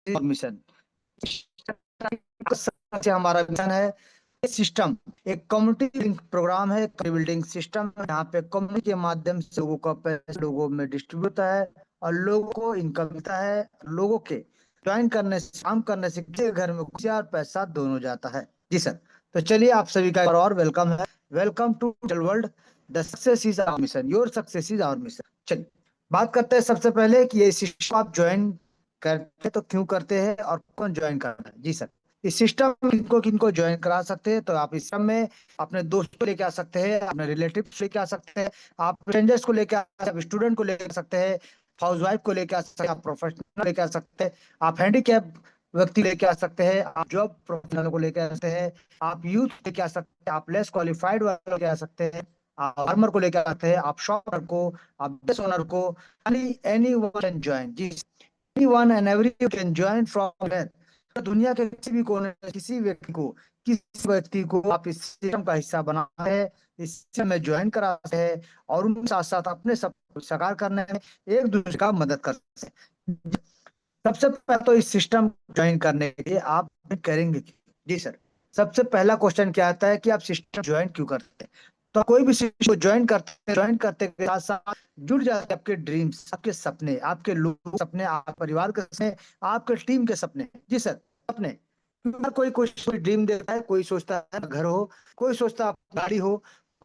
Mission से हमारा mission है। सिस्टम एक कम्युनिटी लिंक प्रोग्राम है, बिल्डिंग सिस्टम है। यहाँ पे कम्युनिटी के माध्यम से लोगों का पैसा लोगों में डिस्ट्रीब्यूट होता है और लोगों को इनकम मिलता है। लोगों के ज्वाइन करने से, काम करने से किसी के घर में खुशी और पैसा दोनों जाता है। जी सर। तो चलिए आप सभी का एक बार और वेलकम है। Welcome to digital world. The success is our mission, your success is our mission. चलिए बात करते हैं सबसे पहले कि ये सिस्टम आप ज्वाइन करते तो क्यों करते हैं और कौन ज्वाइन करता है। जी सर। इस सिस्टम किनको किनको ज्वाइन करा सकते हैं, तो आप इस सिस्टम में अपने दोस्तों को लेके आ सकते हैं, अपने रिलेटिव्स लेके आ सकते हैं, आप स्ट्रेंजर्स को लेके आ सकते हैं, आप स्टूडेंट को लेके आ सकते हैं, हाउस वाइफ को लेके आ सकते हैं, आप प्रोफेशनल लेके आ सकते हैं, आप हैंडीकैप व्यक्ति लेके आ सकते हैं, आप जॉब प्रोफेशनल को लेके आ सकते हैं, आप यूथ लेके आ सकते हैं, आप लेस क्वालिफाइड वाले लेके आ सकते हैं, आप फार्मर को लेके आते हैं, आप शॉप को, आप बिजनेस ओनर को, एनी वन कैन ज्वाइन। जी, anyone and everyone can join from where. दुनिया के किसी भी कोने से किसी व्यक्ति को आप इस सिस्टम का हिस्सा बनाते हैं, इस सिस्टम में ज्वाइन कराते हैं और उनके साथ साथ अपने सब साकार करने में एक दूसरे का मदद करते हैं। सबसे पहले तो इस सिस्टम ज्वाइन करने के लिए आप करेंगे क्या? जी सर। सबसे पहला क्वेश्चन क्या आता है कि आप सिस्टम ज्वाइन क्यों करते हैं। तो कोई भी सिस्टम को ज्वाइन करते के साथ साथ जुड़ जाते हैं आपके ड्रीम्स, आपके सपने, आपके लोग सपने, आप परिवार के सपने, आपके टीम के सपने। जी सर। सपने, हर कोई कोई कोई ड्रीम देखता है, कोई सोचता है घर हो, कोई सोचता है गाड़ी हो,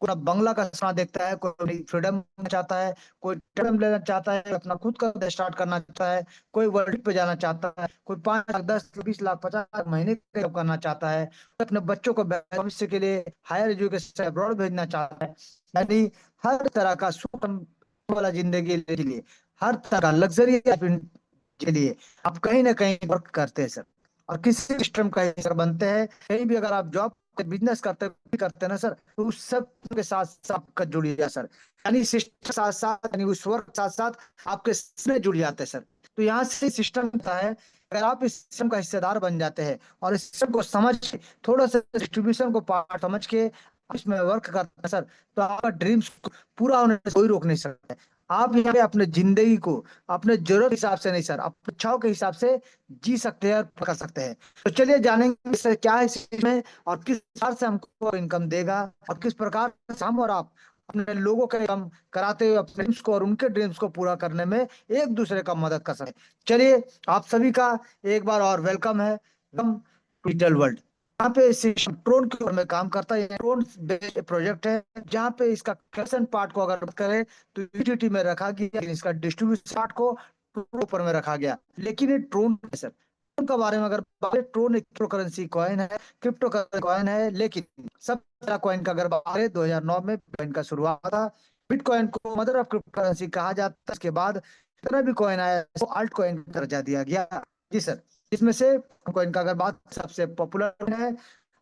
कोई अपना बंगला का सपना देखता है, कोई फ्रीडम चाहता है, कोई फ्रीडम लेना चाहता है, अपना खुद का स्टार्ट करना चाहता है, कोई वर्ल्ड पे जाना चाहता है, कोई 5 लाख 10 20 लाख 50 लाख महीने का job करना चाहता है, कोई अपने बच्चों को भविष्य के लिए हायर एजुकेशन अब्रॉड भेजना चाहता है। यानी हर तरह का सुकून वाला जिंदगी के लिए, हर तरह का लग्जरी के लिए आप कहीं ना कहीं वर्क करते हैं सर, और किसी सिस्टम का हिस्सा बनते हैं। कहीं भी अगर आप जॉब बिजनेस करते हैं ना सर, तो उस सब के साथ साथ आपका जुड़ गया सर। यानी सिस्टम साथ साथ, यानी उस वर्क साथ साथ आपके सपने जुड़ जाते हैं सर। तो यहाँ से सिस्टम होता है, अगर आप इस सिस्टम का हिस्सेदार बन जाते हैं और इस सिस्टम को समझ के, थोड़ा सा डिस्ट्रीब्यूशन को पार्ट समझ के इसमें वर्क करते हैं सर, तो आपका ड्रीम्स पूरा होने से कोई रोक नहीं सकता है। आप यहाँ पे अपने जिंदगी को अपने जरूरत के हिसाब से नहीं सर, अपने इच्छाओं के हिसाब से जी सकते हैं और कर सकते हैं। तो चलिए जानेंगे सर क्या है इसमें और किस प्रकार से हमको इनकम देगा और किस प्रकार से हम और आप अपने लोगों का इनकम कराते हुए अपने ड्रीम्स को और उनके ड्रीम्स को पूरा करने में एक दूसरे का मदद कर सकते हैं। चलिए आप सभी का एक बार और वेलकम है, वेलकम टू डिजिटल वर्ल्ड। यहाँ पे सिस्टम ट्रोन के ऊपर में काम करता है, ट्रोन बेस्ड प्रोजेक्ट है, जहाँ पे इसका क्रिएशन पार्ट को अगर बात करें तो यूटिलिटी में रखा गया, इसका डिस्ट्रीब्यूशन पार्ट को ट्रोन ऊपर में रखा गया। लेकिन ये ट्रोन है सर, ट्रोन के बारे में अगर बात करें, ट्रोन एक क्रिप्टो करेंसी कॉइन है, क्रिप्टो करेंसी कॉइन है। लेकिन सब तरह कॉइन का अगर बात करें 2009 में बिटकॉइन का शुरुआत था। बिटकॉइन को मदर ऑफ क्रिप्टो करेंसी कहा जाता है। इसके बाद जितना भी कॉइन आया उसको अल्ट कॉइन का दर्जा दिया गया। जी सर। इसमें से कॉइन का अगर बात, सबसे पॉपुलर है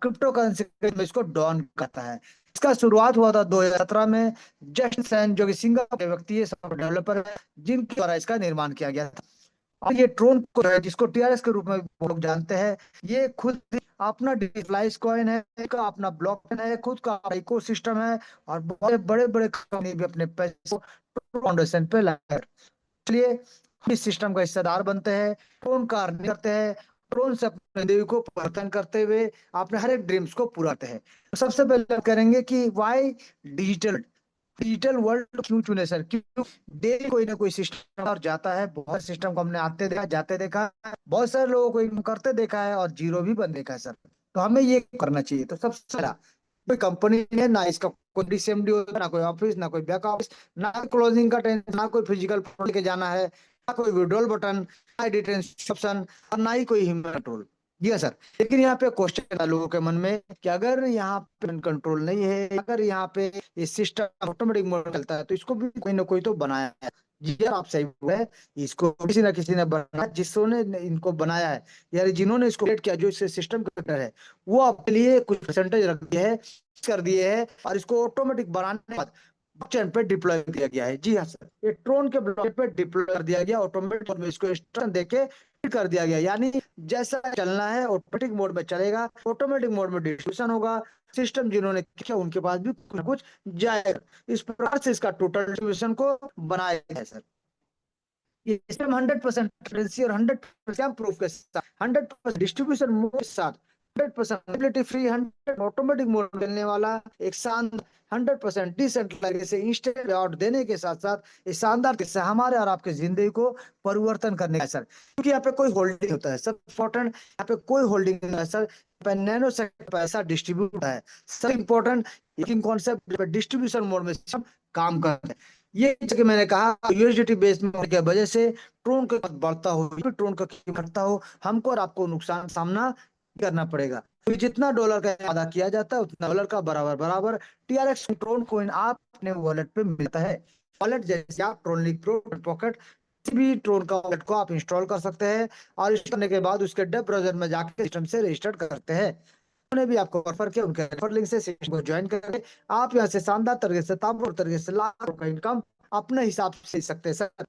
क्रिप्टो करेंसी में इसको डॉन कहता है। इसका शुरुआत हुआ था 2017 में। जस्ट सैन जो कि सिंगापुर के व्यक्ति है, डेवलपर है, जिनके द्वारा इसका निर्माण किया गया था। और ये ट्रोन को है जिसको टीआरएस के रूप में वो लोग जानते हैं, ये खुद अपना डिजिटलाइज कॉइन है, का अपना ब्लॉकचेन है, खुद का इकोसिस्टम है और बहुत बड़े बड़े कंपनी भी अपने पैसे को फाउंडेशन पे लाए। इसलिए हम इस सिस्टम का हिस्सेदार बनते हैं, ट्रोन का अर्निंग करते हैं, ट्रोन से अपने देवी को परिवर्तन करते हुए अपने हर एक ड्रीम्स को पूरा करते हैं। तो सबसे पहले हम करेंगे कि वाई डिजिटल डिजिटल वर्ल्ड क्यों चुने सर, क्यों डेली कोई ना कोई सिस्टम और जाता है। बहुत सिस्टम को हमने आते देखा, जाते देखा, बहुत सारे लोगों को इनको करते देखा है और जीरो भी बन देखा है सर। तो हमें ये करना चाहिए। तो सबसे पहला, कोई कंपनी है ना, इसका कोई डीसीएमडी होगा, ना कोई ऑफिस, ना कोई बैक ऑफिस, ना क्लोजिंग का टेंशन, ना कोई फिजिकल लेके जाना है, ना कोई विड्रॉल बटन, ना एडिट इंस्ट्रक्शन और ना ही कोई ह्यूमन कंट्रोल। जी हाँ सर। लेकिन यहाँ पे क्वेश्चन है लोगों के मन में कि अगर यहाँ पे कंट्रोल नहीं है, अगर यहाँ पे ये सिस्टम ऑटोमेटिक मोड चलता है, तो इसको भी कोई ना कोई तो बनाया है। जी हाँ, आप सही बोल रहे हैं। इसको किसी ना किसी ने बनाया, जिसने इनको बनाया है, यार जिन्होंने इसको क्रिएट किया, जो इससे सिस्टम क्रिएटर है, वो अपने लिए कुछ परसेंटेज रख दिए है, कर दिए है और इसको ऑटोमेटिक बनाने के बाद ब्लॉकचेन पे डिप्लॉय किया गया है। जी हाँ सर, ये ट्रोन के ब्लॉकचेन पे डिप्लॉय कर दिया गया ऑटोमेटिक, और इसको इंस्ट्रक्शन देके कर दिया गया। यानी जैसा चलना है ऑटोमेटिक मोड में चलेगा, ऑटोमेटिक मोड में डिस्ट्रीब्यूशन होगा। सिस्टम जिन्होंने किया उनके पास भी कुछ ना कुछ जाएगा। इस प्रकार से इसका टोटल डिस्ट्रीब्यूशन को बनाया गया है सर। ये सिस्टम 100% ट्रांसपेरेंसी और 100% प्रूफ के साथ, 100% डिस्ट्रीब्यूशन मोड के साथ, 100% फ्री, 100 ऑटोमेटिक मोड चलने वाला एक शानदार 100% डिसेंट्रलाइजेशन इंस्टेंट पेआउट देने के साथ साथ इस शानदार किस्सा हमारे और आपके जिंदगी को परिवर्तन करने का है सर। क्योंकि यहाँ पे कोई होल्डिंग होता है, सब इम्पोर्टेंट, यहाँ पे कोई होल्डिंग नहीं है सर, नैनो सेकंड पैसा डिस्ट्रीब्यूट होता है। सब इम्पोर्टेंट कॉन्सेप्ट डिस्ट्रीब्यूशन मोड में सब काम करते हैं। ये जैसे मैंने कहा यूएसडीटी बेस्ड होने की वजह से ट्रोन का कीमत बढ़ता हो, ट्रोन का कीमत घटता हो, हमको और आपको नुकसान सामना करना पड़ेगा। तो जितना डॉलर का वादा किया जाता है उतना डॉलर का बराबर बराबर टीआरएक्स ट्रोन कॉइन आप अपने वॉलेट पे मिलता है। वॉलेट जैसे आप ट्रोनलिंक प्रो पॉकेट किसी भी ट्रोन का वॉलेट को आप इंस्टॉल कर सकते हैं और इंस्टॉल करने के बाद उसके वेब ब्राउजर में जाकर सिस्टम से रजिस्टर करते हैं। उन्होंने भी आपको रेफर किया, उनके रेफर लिंक से सिस्टम को ज्वाइन करके आप यहाँ से शानदार तरीके से ताबड़तोड़ तरीके से लाखों का इनकम अपने हिसाब से सकते हैं सर।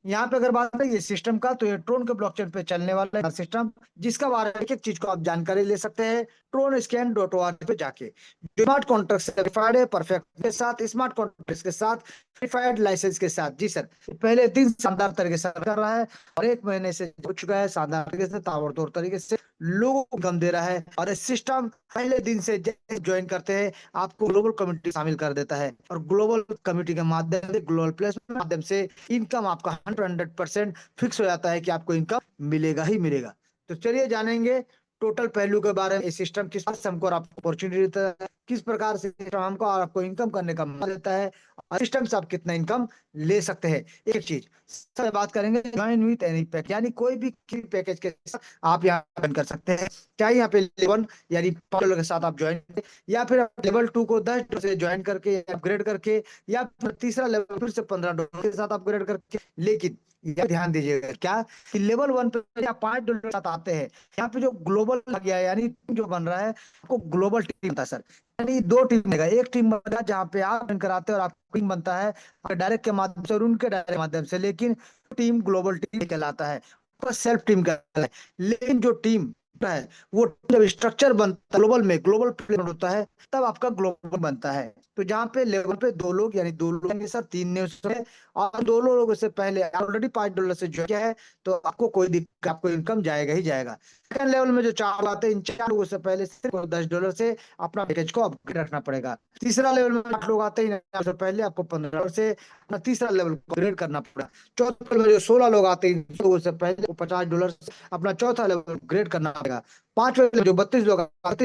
यहाँ पे अगर बात करें ये सिस्टम का, तो ये ट्रोन के ब्लॉकचेन पे चलने वाला है सिस्टम, जिसका बारे में एक एक चीज को आप जानकारी ले सकते हैं ट्रोन स्कैन डॉट org पे जाके। जो स्मार्ट कॉन्ट्रैक्ट सर्टिफाइड है परफेक्ट के साथ, स्मार्ट कॉन्ट्रैक्ट के साथ, सर्टिफाइड लाइसेंस के साथ। जी सर, पहले दिन शानदार तरीके से कर रहा है और 1 महीने से हो चुका है, शानदार तरीके से ताबड़तोड़ तरीके से लोगों को इनकम दे रहा है। और ये सिस्टम पहले दिन से ज्वाइन करते हैं आपको ग्लोबल कम्युनिटी शामिल कर देता है और ग्लोबल कम्युनिटी के माध्यम से, ग्लोबल प्लेस के माध्यम से इनकम आपका 100% फिक्स हो जाता है कि आपको इनकम मिलेगा ही मिलेगा। तो चलिए जानेंगे टोटल पहलू के बारे में, इस सिस्टम किस प्रकार से हमको और आपको अपॉर्चुनिटी देता है, किस प्रकार से सिस्टम हमको और आपको इनकम करने का मौका देता है, और सिस्टम से आप कितना इनकम ले सकते हैं। एक चीज सर बात करेंगे ज्वाइन विथ एनी पैक, यानी कोई भी पैकेज के साथ आप यहाँ ज्वाइन कर सकते हैं। चाहे यहाँ पे लेवल यानी $5 के साथ आप ज्वाइन, या फिर आप लेवल 2 को $10 से ज्वाइन करके अपग्रेड करके, या फिर तीसरा लेवल फिर से $15 के साथ अपग्रेड करके। लेकिन यह ध्यान दीजिएगा क्या कि लेवल 1 पे या $5 के साथ आते हैं, यहाँ पे जो ग्लोबल आ गया है, यानी जो बन रहा है आपको ग्लोबल टीम था सर, यानी 2 टीम बनेगा। एक टीम बनेगा जहाँ पे आप ज्वाइन कराते हैं और आपको टीम बनता है डायरेक्ट के माध्यम से और उनके डायरेक्ट के माध्यम से, लेकिन टीम ग्लोबल टीम कहलाता है, सेल्फ टीम कहलाता है। लेकिन जो टीम है वो जब स्ट्रक्चर बनता है ग्लोबल में, ग्लोबल प्लेन होता है, तब आपका ग्लोबल बनता है। तो जहाँ पे लेवल पे 2 लोग, यानी 2 लोग होंगे सर, 3 ने उसमें, और 2 लोगों से पहले ऑलरेडी $5 से ज्वाइन किया है, तो आपको कोई दिक्कत, आपको इनकम जाएगा ही जाएगा। सेकंड लेवल में जो 4 आते हैं, इन 4 लोगों से पहले सिर्फ $10 से अपना पैकेज को अपग्रेड रखना पड़ेगा। तीसरा लेवल में 8 लोग आते हैं, से पहले आपको $15 से अपना तीसरा लेवल को अपग्रेड करना पड़ेगा। चौथा लेवल में जो 16 लोग आते हैं, इन लोगों से पहले आपको $50 से अपना चौथा लेवल अपग्रेड करना पड़ेगा। पांचवें लेवल जो 32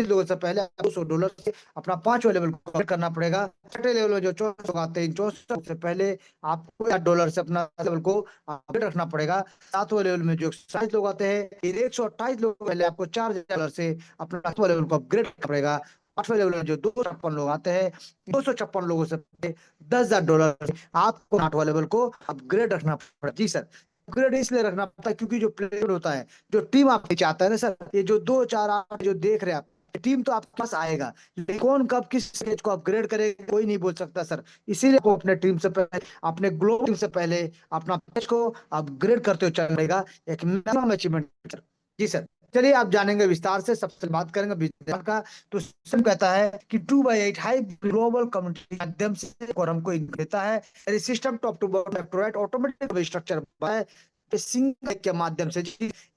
लोगों से पहले $200 से अपना पांचवें लेवल को अपग्रेड करना पड़ेगा। छठे लेवल में जो 64 लोग आते हैं, इन 64 से पहले आपको $8 से अपना लेवल को अपडेट रखना पड़ेगा। सातवें लेवल में जो 27 लोग आते हैं, फिर 128 लोग पहले आपको $4 से अपना 8वां लेवल को अपग्रेड करना पड़ेगा। आठवें लेवल में जो 256 लोग आते हैं, 256 लोगों से पहले $10,000 से आपको 8वां लेवल को अपग्रेड रखना पड़ेगा। जी सर, अपग्रेड इसलिए रखना पड़ता है क्योंकि जो प्लेयर होता है, जो टीम आप चाहता है ना सर, ये जो 2 4 8 जो देख रहे हैं आप, टीम तो आपके पास आएगा, लेकिन कौन कब किस स्टेज को अपग्रेड करेगा कोई नहीं बोल सकता सर। इसीलिए आपको अपने टीम से पहले, अपने ग्लोबल टीम से पहले अपना पैच को अपग्रेड करते हुए चलेगा, एक मिनिमम अचीवमेंट। जी सर, चलिए आप जानेंगे विस्तार से, सबसे बात करेंगे विज्ञान का। तो सिस्टम कहता है कि 2/8 हाई ग्लोबल कम्युनिटी के माध्यम से और हमको इनकम देता है। System top to bottom left to right automatic structure है सिंगल के माध्यम से,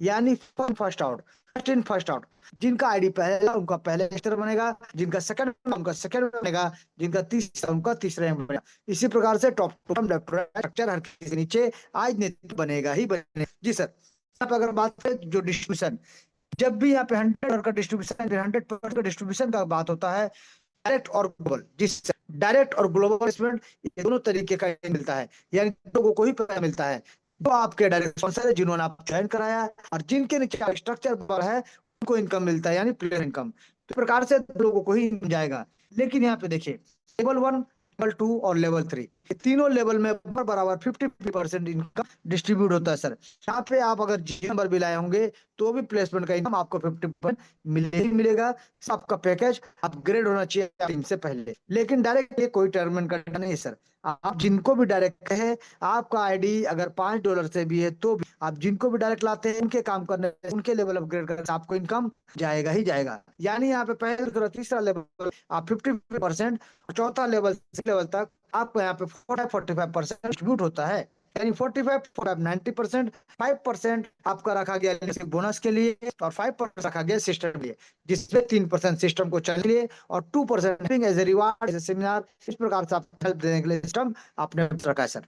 यानी first out, first in first out. जिनका आईडी पहला उनका पहले रजिस्टर बनेगा, जिनका सेकंड उनका सेकंड बनेगा, जिनका तीसरा उनका तीसरा बनेगा। इसी प्रकार से top to bottom left to right structure हर किसी के नीचे आज नहीं बनेगा ही बनेगा। जी सर, आप अगर बात करें जो डिस्ट्रीब्यूशन, जब भी यहाँ पे 100 का डिस्ट्रीब्यूशन, 100% का डिस्ट्रीब्यूशन का बात होता है, डायरेक्ट और ग्लोबल, जिससे डायरेक्ट और ग्लोबल इन्वेस्टमेंट ये दोनों तरीके का मिलता है, यानी लोगों को ही पैसा मिलता है जो आपके डायरेक्ट स्पॉन्सर है, जिन्होंने आप ज्वाइन कराया है, और जिनके नीचे स्ट्रक्चर पर है उनको इनकम मिलता है, यानी प्लेयर इनकम। तो प्रकार से लोगों को ही मिल जाएगा। लेकिन यहाँ पे देखिए लेवल 1, लेवल 2 और लेवल 3, ये तीनों लेवल में बराबर 50% इनकम डिस्ट्रीब्यूट होता है सर। यहाँ पे आप अगर जी नंबर भी लाए होंगे तो भी प्लेसमेंट का इनकम आपको 50% मिले ही मिलेगा। आपका पैकेज अपग्रेड होना चाहिए इनसे पहले, लेकिन डायरेक्ट ये कोई टर्म एंड कंडीशन नहीं है सर। आप जिनको भी डायरेक्ट है, आपका आईडी अगर $5 से भी है तो भी आप जिनको भी डायरेक्ट लाते हैं, उनके काम करने से, उनके लेवल अपग्रेड करने से आपको इनकम जाएगा ही जाएगा। यानी यहाँ पे पहले तीसरा लेवल आप 50%, चौथा लेवल लेवल तक आपको यहाँ पे 45% डिस्ट्रीब्यूट होता है। यानी 45 90%, 5% आपका रखा गया बोनस के लिए और 5% रखा गया सिस्टम के लिए, जिसमें 3% सिस्टम को चलने के लिए और 2% as a reward, as a seminar, इस प्रकार से आप हेल्प देने के लिए सिस्टम आपने रखा है सर।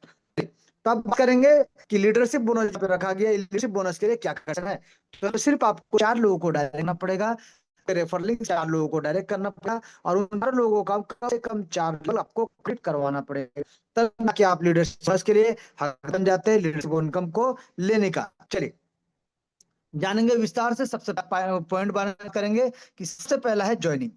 तो अब बात करेंगे कि लीडरशिप बोनस पे रखा गया, लीडरशिप बोनस के लिए क्या करना है। तो सिर्फ आपको 4 लोगों को डायरेक्ट करना पड़ेगा, रेफर लिंक 4 लोगों को डायरेक्ट करना पड़ेगा और उन 4 लोगों का कम से कम 4 लोग आपको क्लिक करवाना पड़ेगा, तब ना कि आप लीडरशिप बोनस के लिए हक बन जाते हैं लीडरशिप इनकम को लेने का। चलिए जानेंगे विस्तार से, सबसे पॉइंट बात करेंगे कि सबसे पहला है ज्वाइनिंग।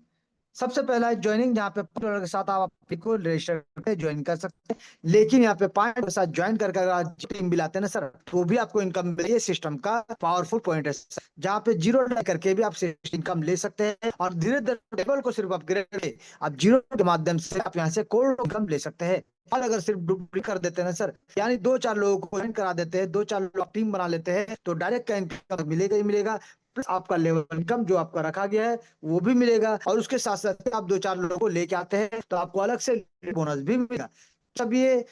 सबसे पहला है ज्वाइनिंग, जहाँ पे $5 के साथ आप को रजिस्टर करके ज्वाइन कर सकते हैं। लेकिन यहाँ पे $5 के साथ ज्वाइन करके अगर आप टीम भी लाते हैं ना सर, तो भी आपको इनकम मिली है। सिस्टम का पावरफुल पॉइंट है सर, जहाँ पे जीरो करके भी आप इनकम ले सकते हैं और धीरे धीरे टेबल को सिर्फ अपग्रेड करके आप जीरो के माध्यम से आप यहाँ से कोड इनकम ले सकते हैं। और अगर सिर्फ डुप्लीकेट कर देते हैं ना सर, यानी 2-4 लोगों को ज्वाइन करा देते हैं, 2-4 लोग टीम बना लेते हैं, तो डायरेक्ट का इनकम मिलेगा ही मिलेगा, प्लस आपका लेवल इनकम जो आपका रखा गया है वो भी मिलेगा। और उसके साथ साथ आप 2-4 लोगों को लेके आते हैं तो आपको अलग से बोनस भी मिलेगा। सब ये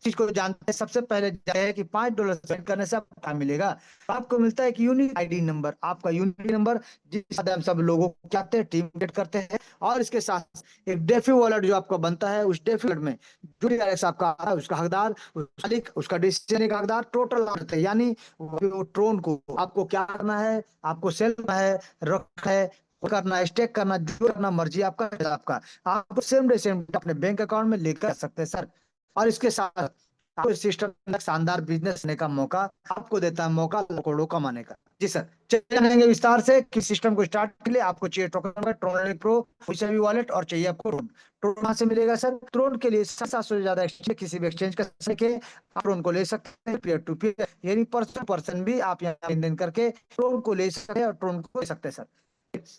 चीज को जानते हैं। सबसे पहले है कि $5 स्पेंड करने से आपको क्या मिलेगा। आपको मिलता है कि यूनिक आईडी नंबर, आपका यूनिक नंबर, जिस हम सब लोगों को क्या करते हैं, टीम क्रिएट करते हैं। और इसके साथ एक डेफी वॉलेट जो आपका बनता है, उस डेफी वॉलेट में जो भी डायरेक्ट आपका आ रहा है उसका हकदार, उसका मालिक, उसका डिसीजन का हकदार टोटल रहते हैं। यानी वो ट्रोन को आपको क्या करना है, आपको सेल करना है, रख है, करना है, स्टेक करना, जो करना मर्जी आपका आपका आपको सेम डे सेम अपने बैंक अकाउंट में लेकर आ सकते हैं सर। और इसके साथ आपको सिस्टम शानदार बिजनेस करने का मौका आपको देता है, मौका करोड़ों कमाने का। जी सर, चलिए जानेंगे विस्तार से कि सिस्टम को स्टार्ट के लिए आपको चाहिए टोकन, ट्रोन प्रो, भी वॉलेट, और चाहिए आपको ट्रोन। ट्रोन कहाँ से मिलेगा सर? ट्रोन के लिए 700 से ज्यादा एक्सचेंज, किसी भी एक्सचेंज का सके आप ट्रोन को ले सकते हैं, पीयर टू पीयर, यानी पर्सन पर्सन भी आप यहाँ लेन देन करके ट्रोन को ले सकते हैं और ट्रोन को ले सकते हैं सर।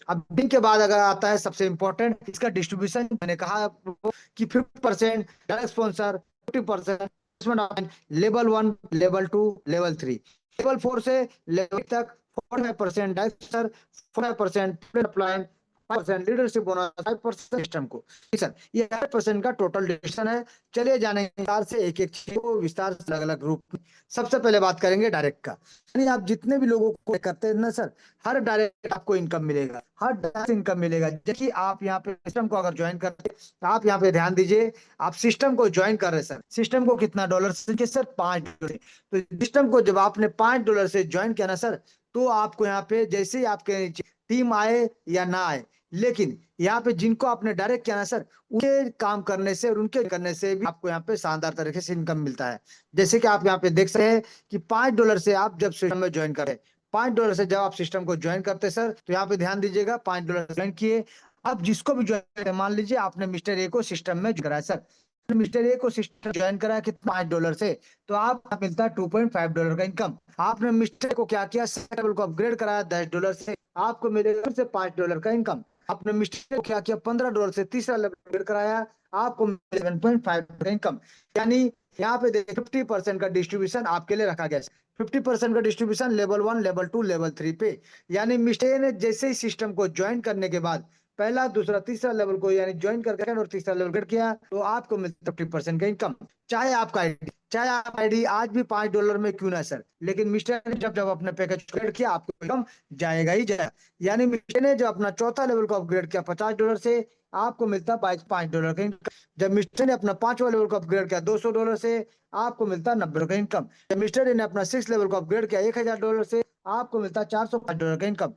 अब दिन के बाद अगर आता है सबसे इंपॉर्टेंट इसका डिस्ट्रीब्यूशन, मैंने कहा आपको कि 50% direct sponsor, 50% level 1, level 2, level 3, level 4 से लेवल तक 45% direct sir, 45% upline, 5% leadership bonus, 5% system को। ठीक सर, ये 5% का टोटल डिस्ट्रीब्यूशन है। चलिए जाने विस्तार से एक एक चीज को विस्तार से अलग अलग रूप में। सबसे पहले बात करेंगे डायरेक्ट का, यानी आप जितने भी लोगों को करते हैं ना सर, हर डायरेक्ट आपको इनकम मिलेगा, हर डायरेक्ट इनकम मिलेगा। देखिए आप यहाँ पे सिस्टम को अगर ज्वाइन करते हैं तो आप यहाँ पे ध्यान दीजिए, आप सिस्टम को ज्वाइन कर रहे हैं सर, सिस्टम को कितना डॉलर से सर? $5 से। तो सिस्टम को जब आपने $5 से ज्वाइन किया ना सर, तो आपको यहाँ पे जैसे ही आपके टीम आए या ना आए, लेकिन यहाँ पे जिनको आपने डायरेक्ट किया ना सर, उनके काम करने से और उनके करने से भी आपको यहाँ पे शानदार तरीके से इनकम मिलता है। जैसे कि आप यहाँ पे देख सकते हैं कि $5 से आप जब सिस्टम में ज्वाइन करें, $5 से जब आप सिस्टम को ज्वाइन करते हैं सर, तो यहाँ पे ध्यान दीजिएगा, $5 ज्वाइन किए। अब जिसको भी ज्वाइन, मान लीजिए आपने मिस्टर ए को सिस्टम में कराया सर, मिस्टर ए को सिस्टम ज्वाइन कराया कि $5 से, तो आपको मिलता है $2.5 का इनकम। आपने मिस्टर को क्या किया, टेबल को अपग्रेड कराया $10 से, आपको मिलेगा फिर से $5 का इनकम। आपने मिस्टर को क्या किया, $15 से तीसरा लेवल अपग्रेड कराया, आपको 11.5 का इनकम। यानी यहाँ पे देखिए 50% का डिस्ट्रीब्यूशन आपके लिए रखा गया है। 50% का डिस्ट्रीब्यूशन लेवल 1, लेवल 2, लेवल 3 पे। यानी मिस्टर ने जैसे ही सिस्टम को ज्वाइन करने के बाद पहला, दूसरा, तीसरा लेवल को यानी ज्वाइन करके और तीसरा लेवल कर किया, तो आपको मिलता 50% का इनकम। चाहे आपका आईडी, चाहे आप आईडी आज भी $5 में क्यों ना सर, लेकिन मिस्टर ने जब जब अपने पैकेज अपग्रेड किया आपको इनकम जाएगा ही जाएगा। यानी मिस्टर ने जो अपना चौथा लेवल को अपग्रेड किया $50 से, आपको मिलता $5 का इनकम। जब मिस्टर ने अपना पांचवा लेवल को अपग्रेड किया $200 से, आपको मिलता $90 का इनकम। जब मिस्टर ने अपना 6 लेवल को अपग्रेड किया $1000 से, आपको मिलता $405 का इनकम।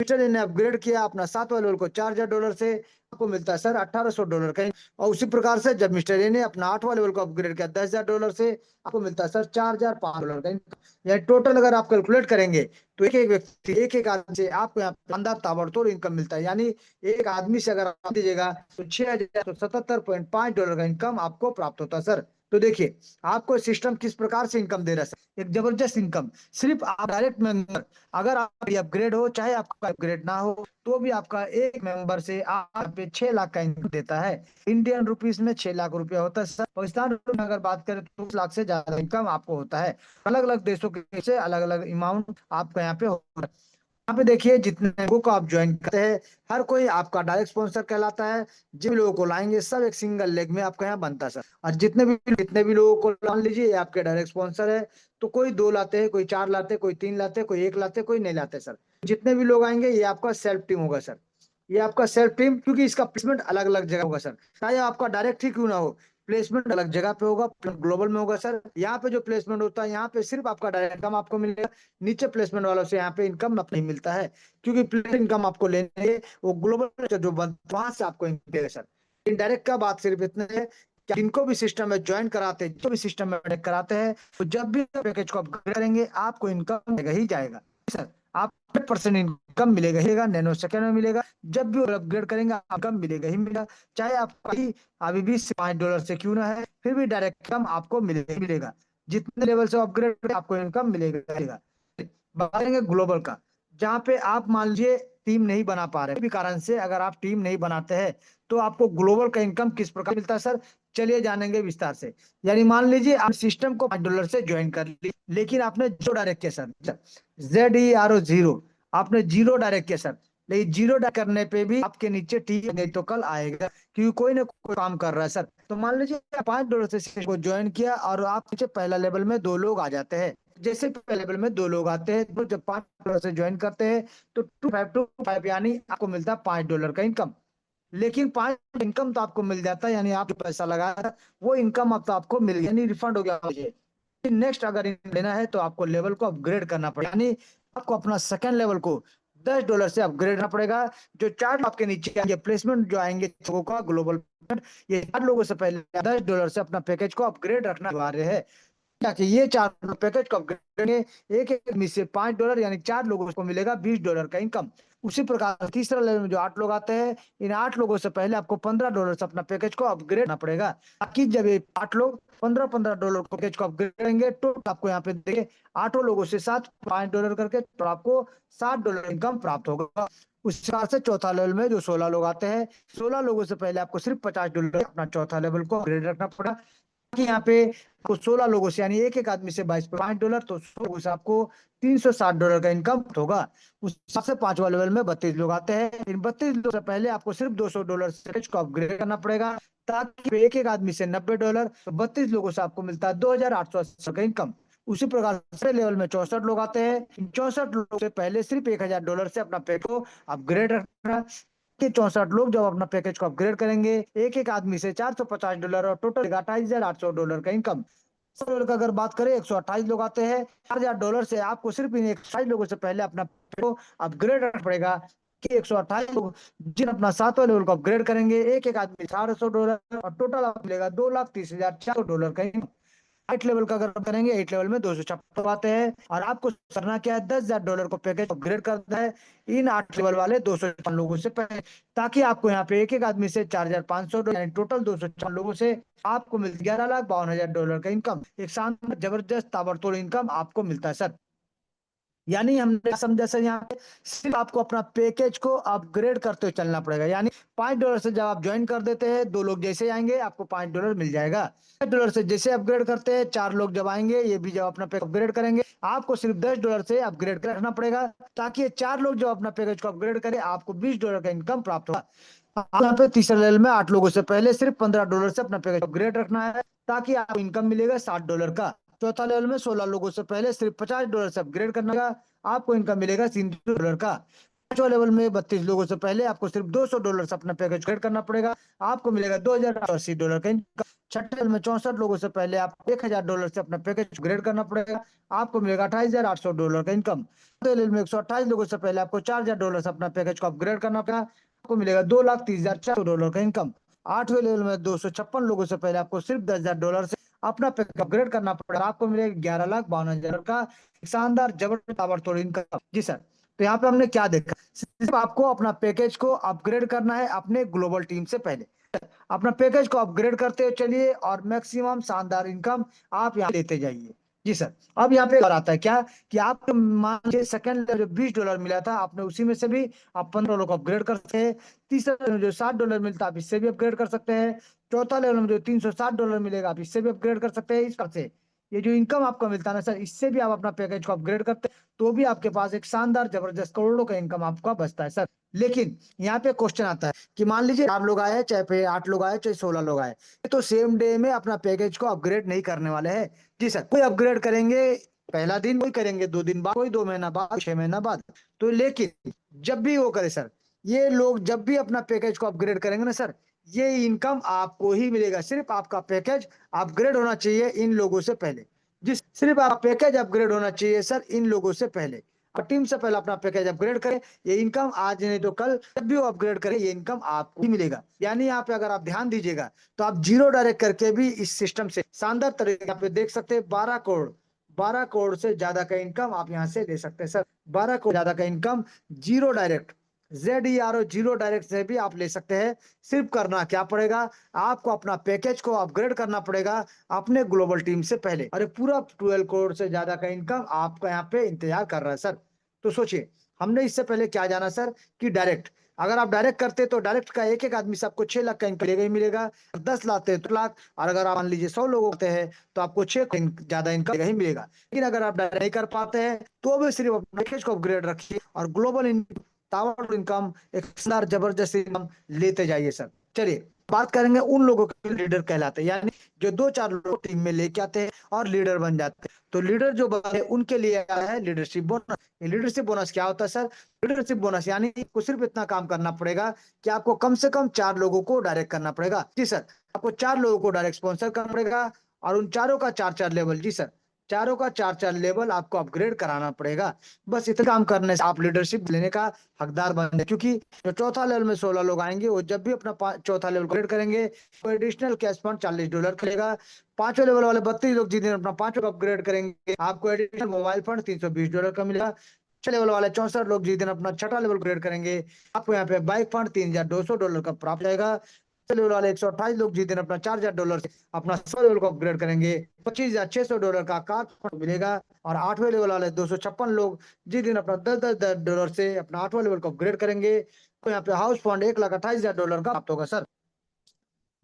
मिस्टर ने अपग्रेड किया अपना 7वां लेवल को $4000 से, आपको मिलता है सर $1800 का। और उसी प्रकार से जब मिस्टर ए ने अपना 8वां लेवल को अपग्रेड किया $10000 से, आपको मिलता है सर $4500 का इनकम। यानी टोटल अगर आप कैलकुलेट करेंगे तो एक एक व्यक्ति, एक एक आदमी से आपको यहाँ पे शानदार ताबड़तोड़ इनकम मिलता है। यानी एक आदमी से अगर आप दीजिएगा तो $6775 का इनकम आपको प्राप्त होता है सर। तो देखिए आपको सिस्टम किस प्रकार से इनकम दे रहा है सर, एक जबरदस्त इनकम। सिर्फ आप डायरेक्ट मेंबर, अगर आप अपग्रेड हो चाहे आपका अपग्रेड ना हो, तो भी आपका एक मेंबर से आप पे 6 लाख का इनकम देता है। इंडियन रुपीस में 6 लाख रुपया होता है सर। पाकिस्तान रुपये में अगर बात करें तो 2 लाख से ज्यादा इनकम आपको होता है। अलग अलग देशों के से अलग अलग अमाउंट आपका यहाँ पे होता है। यहाँ पे देखिए जितने लोगों को आप ज्वाइन करते हैं, हर कोई आपका डायरेक्ट स्पॉन्सर कहलाता है। जिन लोगों को लाएंगे सब एक सिंगल लेग में आपका यहाँ बनता है सर। और जितने भी लोगों को मान लीजिए ये आपके डायरेक्ट स्पॉन्सर है, तो कोई 2 लाते हैं, कोई 4 लाते हैं, कोई 3 लाते हैं, कोई 1 लाते हैं, कोई नहीं लाते सर। जितने भी लोग आएंगे ये आपका सेल्फ टीम होगा सर। ये आपका सेल्फ टीम, क्योंकि इसका प्लेसमेंट अलग अलग जगह होगा सर, चाहे आपका डायरेक्ट ही क्यों ना हो, प्लेसमेंट अलग जगह पे होगा, ग्लोबल में होगा सर। यहाँ पे जो प्लेसमेंट होता है, यहाँ पे सिर्फ आपका डायरेक्ट इनकम आपको मिलेगा। नीचे प्लेसमेंट वालों से यहाँ पे इनकम नहीं मिलता है, क्योंकि प्लेस इनकम आपको लेने है वो ग्लोबल जो वहां से आपको इनकम मिलेगा सर। इनडायरेक्ट का बात सिर्फ इतना है कि जिनको भी सिस्टम में ज्वाइन कराते हैं, जो भी सिस्टम में connect कराते हैं, तो जब भी पैकेज को अपग्रेड करेंगे आपको इनकम मिलेगा ही जाएगा सर। आप 100% इनकम मिलेगा ही मिलेगा, नैनो सेकंड में मिलेगा। जब भी अपग्रेड करेंगे इनकम मिलेगा ही मिलेगा, चाहे आपका ही अभी भी $5 से क्यों ना है, फिर भी डायरेक्ट इनकम आपको मिलेगा ही मिलेगा। जितने लेवल से अपग्रेड आपको इनकम मिलेगा ही मिलेगा। बात करेंगे ग्लोबल का, जहाँ पे आप मान लीजिए टीम नहीं बना पा रहे, किसी भी कारण से अगर आप टीम नहीं बनाते हैं, तो आपको ग्लोबल का इनकम किस प्रकार मिलता है सर, चलिए जानेंगे विस्तार से। यानी मान लीजिए आप सिस्टम को $5 से ज्वाइन कर ली, लेकिन आपने जीरो डायरेक्ट किया सर, ZERO 0, आपने जीरो डायरेक्ट किया सर। लेकिन जीरो डायरेक्ट करने पे भी आपके नीचे टीम नहीं तो कल आएगा, क्योंकि कोई ना कोई काम कर रहा है सर। तो मान लीजिए $5 से सिस्टम को ज्वाइन किया और आप नीचे पहला लेवल में 2 लोग आ जाते हैं। जैसे पहले लेवल में 2 लोग आते हैं, तो जब $5 से ज्वाइन करते हैं, तो 2525 यानी आपको मिलता है $5 का इनकम। लेकिन 5 इनकम तो आपको मिल जाता है, यानी आप जो पैसा लगाया था वो इनकम अब तो आपको मिल गया, यानी रिफंड हो गया मुझे। नेक्स्ट अगर लेना है तो आपको लेवल को अपग्रेड करना पड़ेगा, यानी आपको अपना सेकंड लेवल को $10 से अपग्रेड करना पड़ेगा। जो 4 आपके नीचे आएंगे प्लेसमेंट जो आएंगे लोगों का ग्लोबल, ये 4 लोगों से पहले $10 से अपना पैकेज को अपग्रेड रखना अनिवार्य है, ताकि ये 4 पैकेज को अपग्रेड करेंगे। एक एक आदमी से $5, यानी 4 लोगों को मिलेगा $20 का इनकम। उसी प्रकार तीसरा लेवल में जो 8 लोग आते हैं, इन 8 लोगों से पहले आपको $15 से अपना पैकेज को अपग्रेड करना पड़ेगा, ताकि जब ये 8 लोग $15 को पैकेज को अपग्रेड करेंगे, तो आपको यहाँ पे देखिए 8 लोगों से साथ $5 करके, तो आपको $60 इनकम प्राप्त होगा। उस प्रकार से चौथा लेवल में जो 16 लोग आते हैं, 16 लोगों से पहले आपको सिर्फ $50 अपना चौथा लेवल को अपग्रेड रखना पड़ेगा, कि यहाँ पे आपको 16 लोगों से, यानी एक एक आदमी से $22, तो 16 लोगों से आपको $360 का इनकम होगा। उस सबसे पांचवा लेवल में 32 लोग आते हैं। इन 32 लोग से पहले आपको सिर्फ $200 से को अपग्रेड करना पड़ेगा, ताकि एक एक आदमी से $90, तो 32 लोगों से आपको मिलता है 2880 का इनकम। उसी प्रकार दूसरे लेवल में 64 लोग आते हैं। इन 64 लोग से पहले सिर्फ $1000 से अपना पे को अपग्रेड रखना। के 64 लोग जब अपना पैकेज को अपग्रेड करेंगे, एक एक आदमी से $450, और टोटल $28,800 का इनकम। डॉलर का अगर बात करें, 128 लोग आते हैं, $4,000 से आपको सिर्फ इन 128 लोगों से पहले अपना को अपग्रेड करना पड़ेगा, कि 128 लोग जिन अपना 7वां लेवल को अपग्रेड करेंगे, एक एक आदमी $800, और टोटल आपको मिलेगा $2,30,400 का इनकम। 8 लेवल का अगर करेंगे, 8 लेवल में 256 आते हैं, और आपको करना क्या है, $10,000 को पैकेज अपग्रेड करना है इन 8 लेवल वाले 256 लोगों से पहले, ताकि आपको यहाँ पे एक एक आदमी से $4,500, यानी टोटल 256 लोगों से आपको मिलती $11,52,000 का इनकम। एक शानदार जबरदस्त ताबड़तोड़ इनकम आपको मिलता है सर। यानी हमने क्या समझा सर, यहाँ पे सिर्फ आपको अपना पैकेज को अपग्रेड करते हुए चलना पड़ेगा। यानी $5 से जब आप ज्वाइन कर देते हैं, 2 लोग जैसे आएंगे आपको $5 मिल जाएगा। $5 से जैसे अपग्रेड करते हैं, 4 लोग जब आएंगे, ये भी जब अपना पैकेज अपग्रेड करेंगे, आपको सिर्फ $10 से अपग्रेड कर रखना पड़ेगा, ताकि ये 4 लोग जब अपना पैकेज को अपग्रेड करें, आपको $20 का इनकम प्राप्त होगा। यहाँ पे तीसरे लेवल में 8 लोगों से पहले सिर्फ $15 से अपना पैकेज अपग्रेड रखना है, ताकि आपको इनकम मिलेगा $60 का। चौथा लेवल में 16 लोगों से पहले सिर्फ $50 से अपग्रेड करना है, आपको इनकम मिलेगा $300 का। पांचवा लेवल में 32 लोगों से पहले आपको सिर्फ $200 से अपना पैकेज क्रिएट करना पड़ेगा, आपको मिलेगा $2,080 का इनकम। छठे लेवल में 64 लोगों से पहले आपको $1,000 से अपना पैकेज ग्रेड करना पड़ेगा, आपको मिलेगा $28,800 का इनकम। चौथे लेवल में 128 लोगों से पहले आपको $4,000 से अपना पैकेज को अपग्रेड करना पड़ेगा, आपको मिलेगा $2,30,400 का इनकम। आठवें लेवल में 256 लोगों से पहले आपको सिर्फ $10,000 से अपना पैकेज अपग्रेड करना पड़ेगा, आपको मिलेगा $11,52,000 का शानदार जबरदस्त ताबड़तोड़ इनकम। जी सर। तो यहाँ पे हमने क्या देखा, सिर्फ आपको अपना पैकेज को अपग्रेड करना है अपने ग्लोबल टीम से पहले। अपना पैकेज को अपग्रेड करते हुए चलिए, और मैक्सिमम शानदार इनकम आप यहाँ लेते जाइए। जी सर। अब यहाँ पे और आता है क्या, कि आप मान लीजिए सेकंड जो $20 मिला था, आपने उसी में से भी आप $15 को अपग्रेड कर सकते हैं। तीसरा लेवल में जो $60 मिलता है, आप इससे भी अपग्रेड कर सकते हैं। चौथा लेवल में जो $360 मिलेगा, आप इससे भी अपग्रेड कर सकते हैं। इस तरह से ये जो इनकम आपको मिलता है ना सर, इससे भी आप अपना पैकेज को अपग्रेड करते हैं, तो भी आपके पास एक शानदार जबरदस्त करोड़ों का इनकम आपका बचता है सर। लेकिन यहाँ पे क्वेश्चन आता है कि मान लीजिए 4 लोग आए, चाहे फिर 8 लोग आए, चाहे 16 लोग आए, तो सेम डे में अपना पैकेज को अपग्रेड नहीं करने वाले हैं। जी सर, कोई अपग्रेड करेंगे पहला दिन, कोई करेंगे 2 दिन बाद, कोई 2 महीना बाद, 6 महीना बाद। तो लेकिन जब भी वो करे सर, ये लोग जब भी अपना पैकेज को अपग्रेड करेंगे ना सर, ये इनकम आपको ही मिलेगा। सिर्फ आपका पैकेज अपग्रेड होना चाहिए इन लोगों से पहले। जिस सिर्फ आप पैकेज अपग्रेड होना चाहिए सर इन लोगों से पहले। और टीम से पहले अपना पैकेज अपग्रेड करें, ये इनकम आज नहीं तो कल जब भी वो अपग्रेड करें, ये इनकम आपको ही मिलेगा। यानी यहाँ पे अगर आप ध्यान दीजिएगा तो आप जीरो डायरेक्ट करके भी इस सिस्टम से शानदार तरीके पे देख सकते हैं 12 करोड़ से ज्यादा का इनकम आप यहाँ से ले सकते हैं सर। 12 करोड़ ज्यादा का income zero direct, ZERO zero direct से भी आप ले सकते हैं। सिर्फ करना क्या पड़ेगा, आपको अपना पैकेज को अपग्रेड करना पड़ेगा अपने ग्लोबल टीम से पहले। अरे पूरा 12 करोड़ से ज्यादा का इनकम आपका यहाँ पे इंतजार कर रहा है सर। तो सोचिए, हमने इससे पहले क्या जाना सर कि डायरेक्ट, अगर आप डायरेक्ट करते तो डायरेक्ट का एक एक आदमी से आपको 6 लाख का इनकम मिलेगा ही मिलेगा। 10 लाते हैं तो लाख, और अगर आप मान लीजिए 100 लोग होते हैं तो आपको 6 ज्यादा इनकम मिलेगा ही मिलेगा। लेकिन अगर आप डायरेक्ट नहीं कर पाते हैं तो भी सिर्फ अपने पैकेज को अपग्रेड रखिए और ग्लोबल ताबड़तोड़ इनकम, एक शानदार जबरदस्त इनकम लेते जाइए सर। चलिए बात करेंगे उन लोगों के लीडर कहलाते हैं, यानी जो 2-4 लोग टीम में लेके आते हैं और लीडर बन जाते हैं। तो लीडर जो बने उनके लिए आया है लीडरशिप बोनस। ये लीडरशिप बोनस क्या होता है सर? लीडरशिप बोनस यानी आपको सिर्फ इतना काम करना पड़ेगा कि आपको कम से कम 4 लोगों को डायरेक्ट करना पड़ेगा। जी सर, आपको 4 लोगों को डायरेक्ट स्पॉन्सर करना पड़ेगा और उन चारों का 4-4 लेवल, जी सर, चारों का 4-4 लेवल आपको अपग्रेड कराना पड़ेगा। बस इतना काम करने से आप लीडरशिप लेने का हकदार बन जाए। क्योंकि जो चौथा लेवल में 16 लोग आएंगे, वो जब भी अपना चौथा लेवल अपग्रेड करेंगे तो एडिशनल कैश फंड $40 मिलेगा। 5वें लेवल वाले 32 लोग जिस दिन अपना 5वें को अपग्रेड करेंगे, आपको एडिशनल मोबाइल फंड $320 का मिलेगा। 6 लेवल वाले 64 लोग जिस दिन अपना छठा लेवल अपग्रेड करेंगे, आपको यहाँ पे बाइक फंड $3200 का प्राप्त जाएगा। लेवल वाले 128 लोग जिस दिन अपना $4000 से अपना 100 लेवल को अपग्रेड करेंगे, $25,600 का कार फंड मिलेगा। और 8वें लेवल वाले 256 लोग जिस दिन अपना $10,000 से अपना 8वां लेवल को अपग्रेड करेंगे, तो यहाँ पे हाउस फंड $1,28,000 का प्राप्त होगा सर।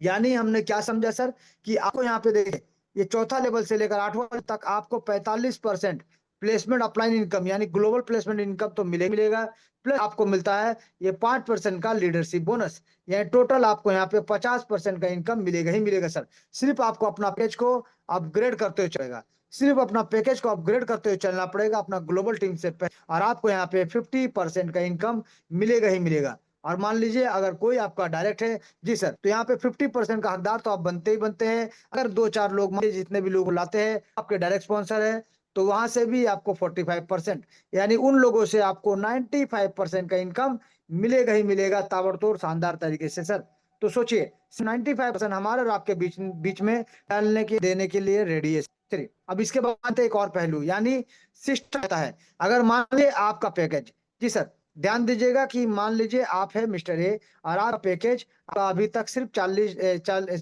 यानी हमने क्या समझा सर कि आपको यहाँ पे देखिए, ये चौथा लेवल से लेकर 8वां तक आपको 45% प्लेसमेंट अपलाइन इनकम यानी ग्लोबल प्लेसमेंट इनकम तो मिलेगा। प्लस आपको मिलता है ये 5% का लीडरशिप बोनस। यानी टोटल आपको यहाँ पे 50% का इनकम मिलेगा ही मिलेगा सर। सिर्फ आपको अपना पैकेज को अपग्रेड करते हुए चलेगा, सिर्फ अपना पैकेज को अपग्रेड करते हुए चलना पड़ेगा अपना ग्लोबल टीम से, और आपको यहाँ पे 50% का इनकम मिलेगा ही मिलेगा। और मान लीजिए अगर कोई आपका डायरेक्ट है, जी सर, तो यहाँ पे 50% का हकदार तो आप बनते ही बनते हैं। अगर 2-4 लोग जितने भी लोग लाते हैं आपके डायरेक्ट स्पॉन्सर है, तो वहां से भी आपको 45%, यानी उन लोगों से आपको 95% का इनकम मिलेगा ही मिलेगा ताबड़तोड़ शानदार तरीके से सर। तो सोचिए 95% हमारे और आपके बीच बीच में डालने के देने के लिए रेडी है। चलिए अब इसके बाद एक और पहलू यानी सिस्टम आता है। अगर मान लीजिए आपका पैकेज, जी सर, ध्यान दीजिएगा कि मान लीजिए आप है मिस्टर ए और आपका पैकेज अभी तक सिर्फ 40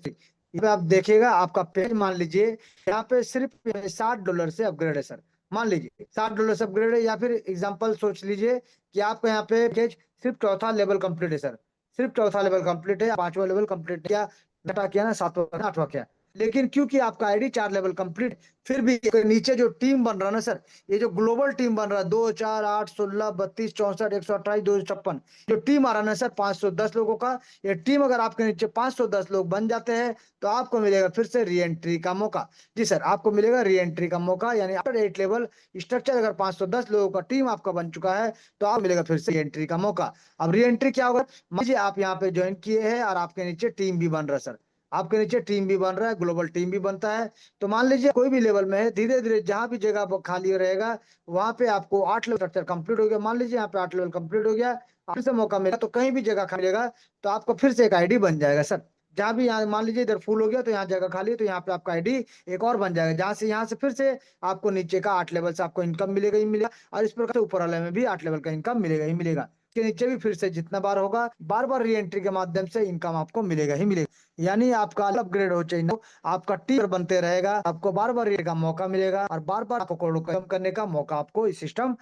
पे आप देखिएगा आपका पैकेज, मान लीजिए यहाँ पे सिर्फ $60 से अपग्रेड है सर। मान लीजिए $60 से अपग्रेड है, या फिर एग्जांपल सोच लीजिए कि आपका यहाँ पे पैकेज सिर्फ चौथा लेवल कंप्लीट है सर। सिर्फ चौथा लेवल कंप्लीट है, 5वां लेवल कंप्लीट किया, घटा किया ना, 7वां 8वां किया। लेकिन क्योंकि आपका आईडी 4 लेवल कंप्लीट, फिर भी नीचे जो टीम बन रहा है ना सर, ये जो ग्लोबल टीम बन रहा है 2 4 8 16 32 64 128 256, जो टीम आ रहा है ना सर 510 लोगों का, ये टीम अगर आपके नीचे 510 लोग बन जाते हैं तो आपको मिलेगा फिर से री एंट्री का मौका। जी सर, आपको मिलेगा री एंट्री का मौका। यानी आफ्टर 8 लेवल स्ट्रक्चर अगर 510 लोगों का टीम आपका बन चुका है तो आप मिलेगा फिर से री एंट्री का मौका। अब री एंट्री क्या होगा, मान लीजिए आप यहाँ पे ज्वाइन किए हैं और आपके नीचे टीम भी बन रहा है सर, आपके नीचे टीम भी बन रहा है, ग्लोबल टीम भी बनता है। तो मान लीजिए कोई भी लेवल में है, धीरे धीरे जहां भी जगह खाली रहेगा वहां पे आपको 8 लेवल स्ट्रक्चर कंप्लीट हो गया, मान लीजिए यहाँ पे 8 लेवल कंप्लीट हो गया, फिर से मौका मिला तो कहीं भी जगह खाली रहेगा तो आपको फिर से एक आईडी बन जाएगा सर। जहां भी यहाँ मान लीजिए इधर फुल हो गया तो यहाँ जगह खाली है तो यहाँ पे आपका आईडी एक और बन जाएगा, जहां से यहाँ से फिर से आपको नीचे का 8 लेवल से आपको इनकम मिलेगा ही मिलेगा, और इस प्रकार से ऊपर वाले में भी 8 लेवल का इनकम मिलेगा ही मिलेगा। के नीचे भी फिर से जितना बार होगा बार बार री एंट्री के माध्यम से इनकम आपको मिलेगा ही मिलेगा। यानी आपका अपग्रेड हो चाहिए, आपका टीम बनते रहेगा, आपको बार बार का मौका मिलेगा और बार बार आपको करोड़ों कम करने का मौका आपको इस सिस्टम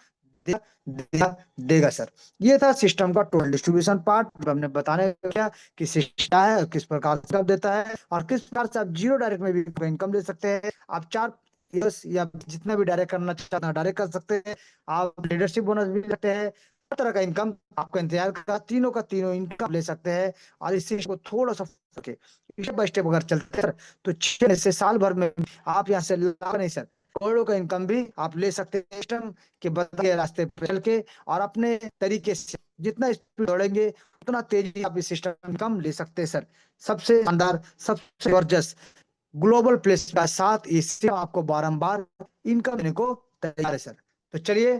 देगा सर। ये था सिस्टम का टोटल डिस्ट्रीब्यूशन पार्ट। हमने बताने क्या कि सिस्टम है, किस प्रकार से देता है और किस प्रकार से आप जीरो डायरेक्ट में भी इनकम ले सकते हैं। आप 4 यस या जितना भी डायरेक्ट करना चाहते हैं डायरेक्ट कर सकते हैं। आप लीडरशिप बोनस भी ले सकते हैं। हर तरह का इनकम आपका इंतजार का तीनों इनकम ले सकते हैं। और इसी को थोड़ा सा सके स्टेप बाय स्टेप अगर चलते हैं तो 6 से साल भर में आप यहाँ से लाख नहीं सर करोड़ों का इनकम भी आप ले सकते हैं सिस्टम के बदले रास्ते पे चल के। और अपने तरीके से जितना स्पीड दौड़ेंगे उतना तेजी आप इस सिस्टम इनकम ले सकते हैं सर। सबसे शानदार सबसे जबरदस्त ग्लोबल प्लेस का साथ इससे आपको बारंबार इनकम देने को तैयार है सर। तो चलिए